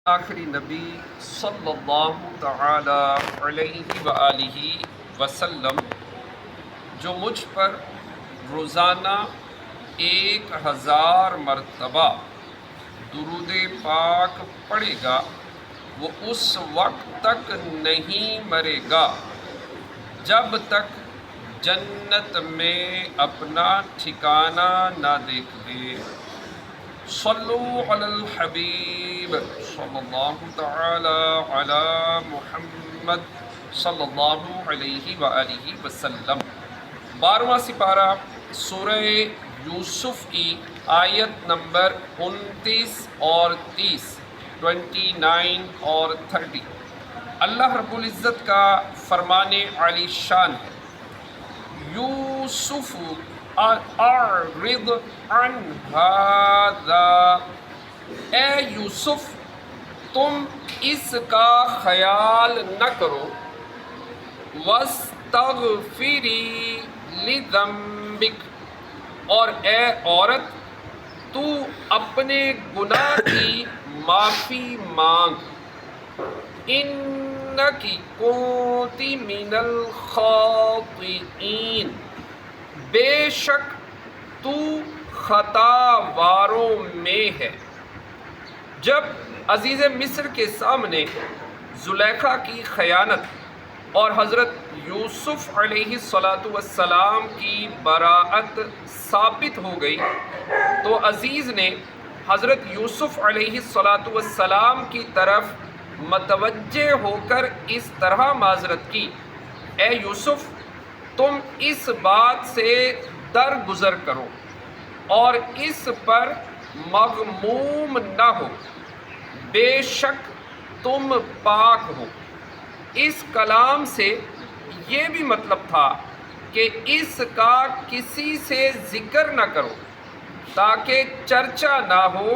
آخری نبی صلی اللہ تعالی علیہ وآلہ وسلم جو مجھ پر روزانہ 1000 مرتبہ درود پاک پڑھے گا وہ اس وقت تک نہیں مرے گا جب تک جنت میں اپنا ٹھکانہ نہ دیکھ لے۔ صلو علی الحبیب صلی اللہ تعالی علی محمد صلی اللہ علیہ وآلہ وسلم۔ 12واں سپارہ سورہ یوسف کی آیت نمبر 29 اور 30، 29 اور 30۔ اللہ رب العزت کا فرمان عالی شان ہے، یوسف اعرض عن ھذا، اے یوسف تم اس کا خیال نہ کرو، واستغفری لذنبک، اور اے عورت تو اپنے گناہ کی معافی مانگ، انکی کنتی من الخاطئین، بے شک تو خطا واروں میں ہے۔ جب عزیز مصر کے سامنے زلیخا کی خیانت اور حضرت یوسف علیہ السلام کی براءت ثابت ہو گئی تو عزیز نے حضرت یوسف علیہ السلام کی طرف متوجہ ہو کر اس طرح معذرت کی، اے یوسف تم اس بات سے درگزر کرو اور اس پر مغموم نہ ہو، بے شک تم پاک ہو۔ اس کلام سے یہ بھی مطلب تھا کہ اس کا کسی سے ذکر نہ کرو تاکہ چرچا نہ ہو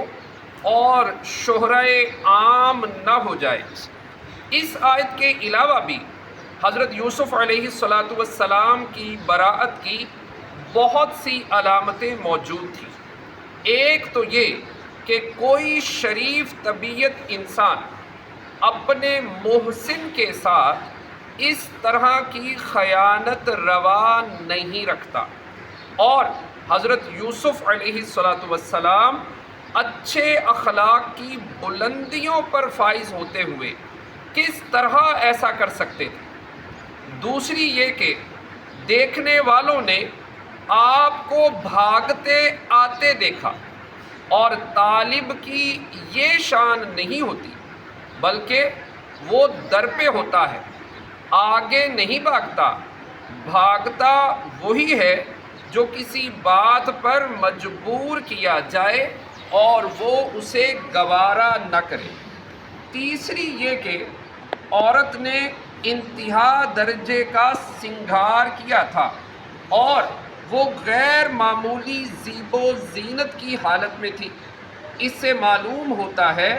اور شہرہ عام نہ ہو جائے۔ اس آیت کے علاوہ بھی حضرت یوسف علیہ السلام کی براءت کی بہت سی علامتیں موجود تھیں۔ ایک تو یہ کہ کوئی شریف طبیعت انسان اپنے محسن کے ساتھ اس طرح کی خیانت روا نہیں رکھتا، اور حضرت یوسف علیہ السلام اچھے اخلاق کی بلندیوں پر فائز ہوتے ہوئے کس طرح ایسا کر سکتے تھے۔ دوسری یہ کہ دیکھنے والوں نے آپ کو بھاگتے آتے دیکھا، اور طالب کی یہ شان نہیں ہوتی بلکہ وہ در پہ ہوتا ہے، آگے نہیں بھاگتا۔ بھاگتا وہی ہے جو کسی بات پر مجبور کیا جائے اور وہ اسے گوارا نہ کرے۔ تیسری یہ کہ عورت نے انتہا درجے کا سنگھار کیا تھا اور وہ غیر معمولی زیب و زینت کی حالت میں تھی۔ اس سے معلوم ہوتا ہے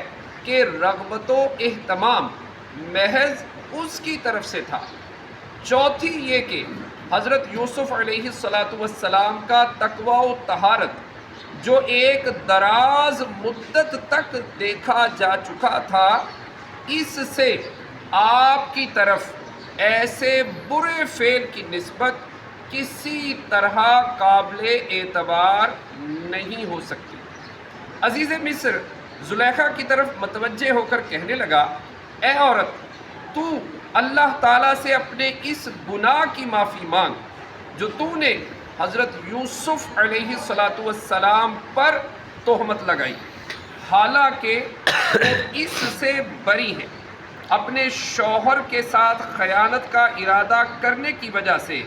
کہ رغبت و اہتمام محض اس کی طرف سے تھا۔ چوتھی یہ کہ حضرت یوسف علیہ السلام کا تقوی و طہارت جو ایک دراز مدت تک دیکھا جا چکا تھا، اس سے آپ کی طرف ایسے برے فعل کی نسبت کسی طرح قابل اعتبار نہیں ہو سکتی۔ عزیز مصر زلیخا کی طرف متوجہ ہو کر کہنے لگا، اے عورت تو اللہ تعالیٰ سے اپنے اس گناہ کی معافی مانگ جو تو نے حضرت یوسف علیہ السلام پر تہمت لگائی، حالانکہ وہ اس سے بری ہے۔ اپنے شوہر کے ساتھ خیانت کا ارادہ کرنے کی وجہ سے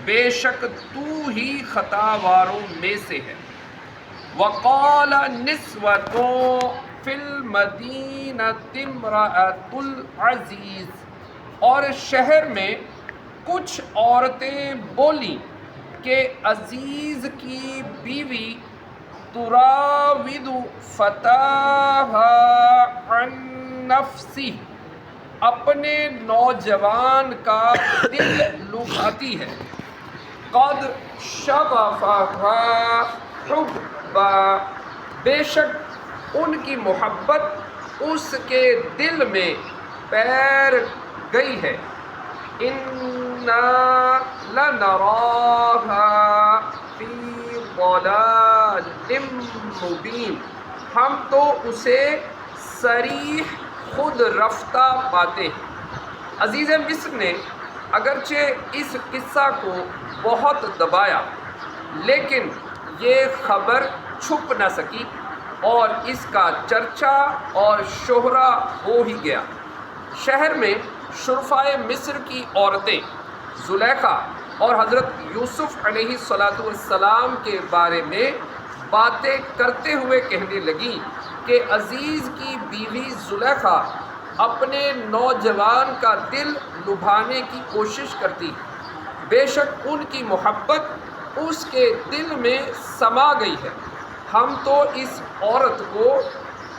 بے شک تو ہی خطا واروں میں سے ہے۔ وَقَالَ نِسْوَةٌ فِي الْمَدِينَةِ امْرَأَةُ الْعَزِيزِ، اور شہر میں کچھ عورتیں بولیں کہ عزیز کی بیوی تراود فتاها عن نفسه، اپنے نوجوان کا دل لبھاتی ہے، قد شغفها حبا، بے شک ان کی محبت اس کے دل میں پیر گئی ہے۔ اِنَّا لَنَرَاهَا فِي ضَلَالٍ مُبِينٍ، ہم تو اسے صریح خود رفتہ پاتے ہیں۔ عزیز مصر نے اگرچہ اس قصہ کو بہت دبایا، لیکن یہ خبر چھپ نہ سکی اور اس کا چرچا اور شہرہ ہو ہی گیا۔ شہر میں شرفائے مصر کی عورتیں زلیخا اور حضرت یوسف علیہ السلام کے بارے میں باتیں کرتے ہوئے کہنے لگیں کہ عزیز کی بیوی زلیخا اپنے نوجوان کا دل لبھانے کی کوشش کرتی ہے، بے شک ان کی محبت اس کے دل میں سما گئی ہے۔ ہم تو اس عورت کو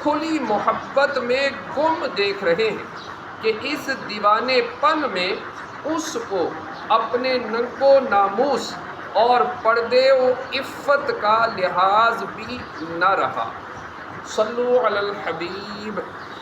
کھلی محبت میں گم دیکھ رہے ہیں کہ اس دیوانے پن میں اس کو اپنے ننگ و ناموس اور پردے و عفت کا لحاظ بھی نہ رہا۔ صلو علی الحبیب۔